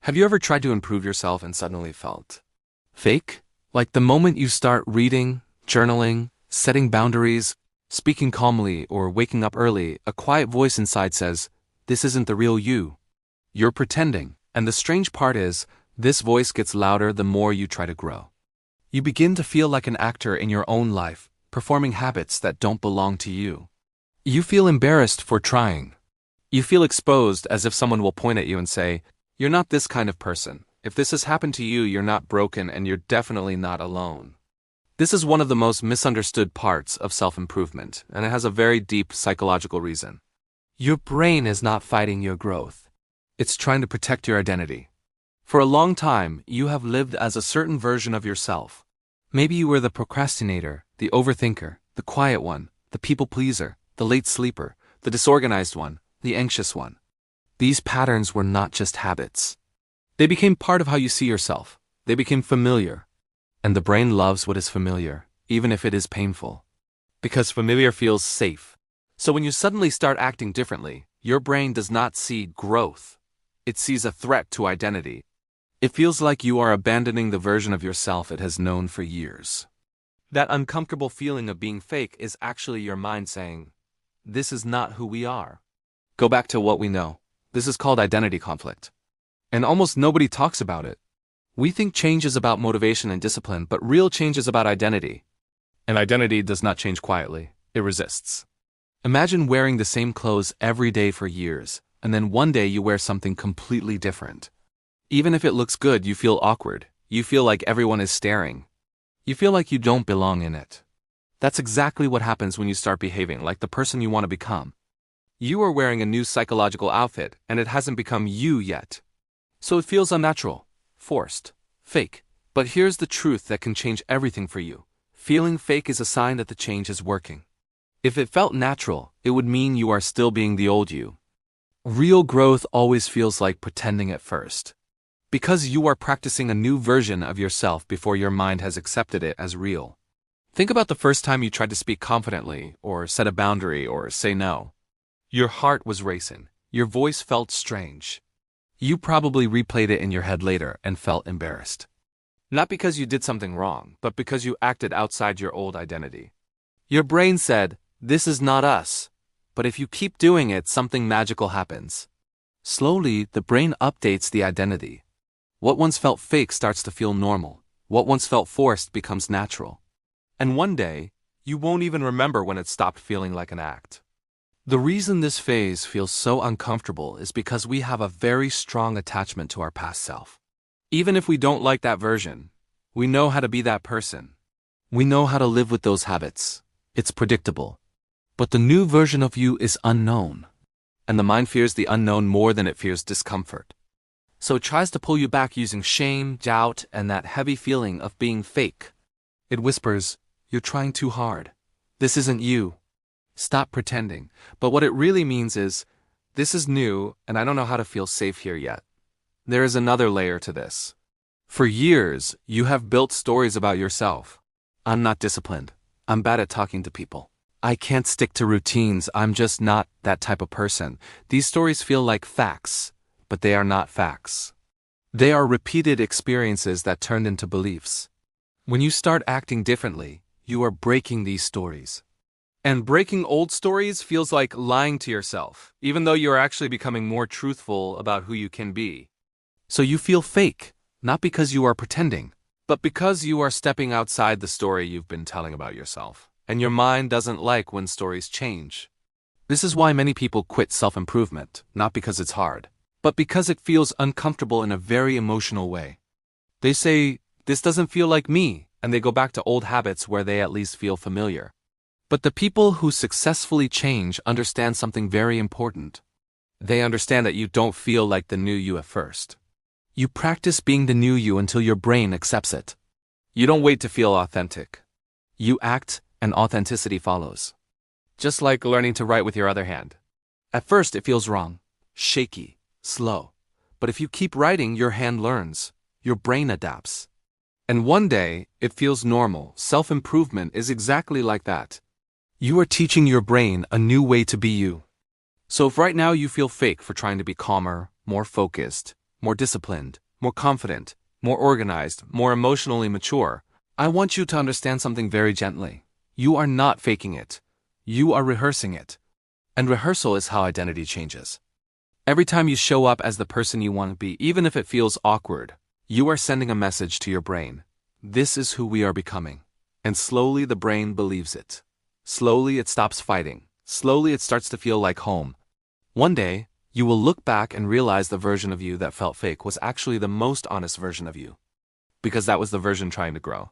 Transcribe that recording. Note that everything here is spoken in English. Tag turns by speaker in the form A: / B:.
A: Have you ever tried to improve yourself and suddenly felt fake? Like the moment you start reading, journaling, setting boundaries, speaking calmly, or waking up early, a quiet voice inside says, "This isn't the real you. You're pretending." And the strange part is, this voice gets louder the more you try to grow. You begin to feel like an actor in your own life, performing habits that don't belong to you. You feel embarrassed for trying. You feel exposed as if someone will point at you and say, "You're not this kind of person. If this has happened to you, you're not broken and you're definitely not alone." This is one of the most misunderstood parts of self-improvement, and it has a very deep psychological reason. Your brain is not fighting your growth. It's trying to protect your identity. For a long time, you have lived as a certain version of yourself. Maybe you were the procrastinator, the overthinker, the quiet one, the people pleaser, the late sleeper, the disorganized one, the anxious one. These patterns were not just habits. They became part of how you see yourself. They became familiar. And the brain loves what is familiar, even if it is painful. Because familiar feels safe. So when you suddenly start acting differently, your brain does not see growth. It sees a threat to identity. It feels like you are abandoning the version of yourself it has known for years. That uncomfortable feeling of being fake is actually your mind saying, "This is not who we are." Go back to what we know. This is called identity conflict. And almost nobody talks about it. We think change is about motivation and discipline, but real change is about identity. And identity does not change quietly. It resists. Imagine wearing the same clothes every day for years, and then one day you wear something completely different. Even if it looks good, you feel awkward. You feel like everyone is staring. You feel like you don't belong in it. That's exactly what happens when you start behaving like the person you want to become. You are wearing a new psychological outfit, and it hasn't become you yet. So it feels unnatural, forced, fake. But here's the truth that can change everything for you. Feeling fake is a sign that the change is working. If it felt natural, it would mean you are still being the old you. Real growth always feels like pretending at first. Because you are practicing a new version of yourself before your mind has accepted it as real. Think about the first time you tried to speak confidently, or set a boundary, or say no. Your heart was racing. Your voice felt strange. You probably replayed it in your head later and felt embarrassed. Not because you did something wrong, but because you acted outside your old identity. Your brain said, "This is not us." But if you keep doing it, something magical happens. Slowly, the brain updates the identity. What once felt fake starts to feel normal. What once felt forced becomes natural. And one day, you won't even remember when it stopped feeling like an act. The reason this phase feels so uncomfortable is because we have a very strong attachment to our past self. Even if we don't like that version, we know how to be that person. We know how to live with those habits. It's predictable. But the new version of you is unknown. And the mind fears the unknown more than it fears discomfort. So it tries to pull you back using shame, doubt, and that heavy feeling of being fake. It whispers, "You're trying too hard. This isn't you. Stop pretending." But what it really means is, "This is new, and I don't know how to feel safe here yet." There is another layer to this. For years, you have built stories about yourself. "I'm not disciplined. I'm bad at talking to people. I can't stick to routines. I'm just not that type of person." These stories feel like facts, but they are not facts. They are repeated experiences that turned into beliefs. When you start acting differently, you are breaking these stories. And breaking old stories feels like lying to yourself, even though you are actually becoming more truthful about who you can be. So you feel fake, not because you are pretending, but because you are stepping outside the story you've been telling about yourself. And your mind doesn't like when stories change. This is why many people quit self-improvement, not because it's hard, but because it feels uncomfortable in a very emotional way. They say, "This doesn't feel like me," and they go back to old habits where they at least feel familiar. But the people who successfully change understand something very important. They understand that you don't feel like the new you at first. You practice being the new you until your brain accepts it. You don't wait to feel authentic. You act, and authenticity follows. Just like learning to write with your other hand. At first it feels wrong, shaky, slow. But if you keep writing, your hand learns. Your brain adapts. And one day, it feels normal. Self-improvement is exactly like that. You are teaching your brain a new way to be you. So if right now you feel fake for trying to be calmer, more focused, more disciplined, more confident, more organized, more emotionally mature. I want you to understand something very gently. You are not faking it. You are rehearsing it. And rehearsal is how identity changes. Every time you show up as the person you want to be, even if it feels awkward, you are sending a message to your brain. This is who we are becoming. And slowly the brain believes it. Slowly it stops fighting. Slowly it starts to feel like home. One day, you will look back and realize the version of you that felt fake was actually the most honest version of you. Because that was the version trying to grow.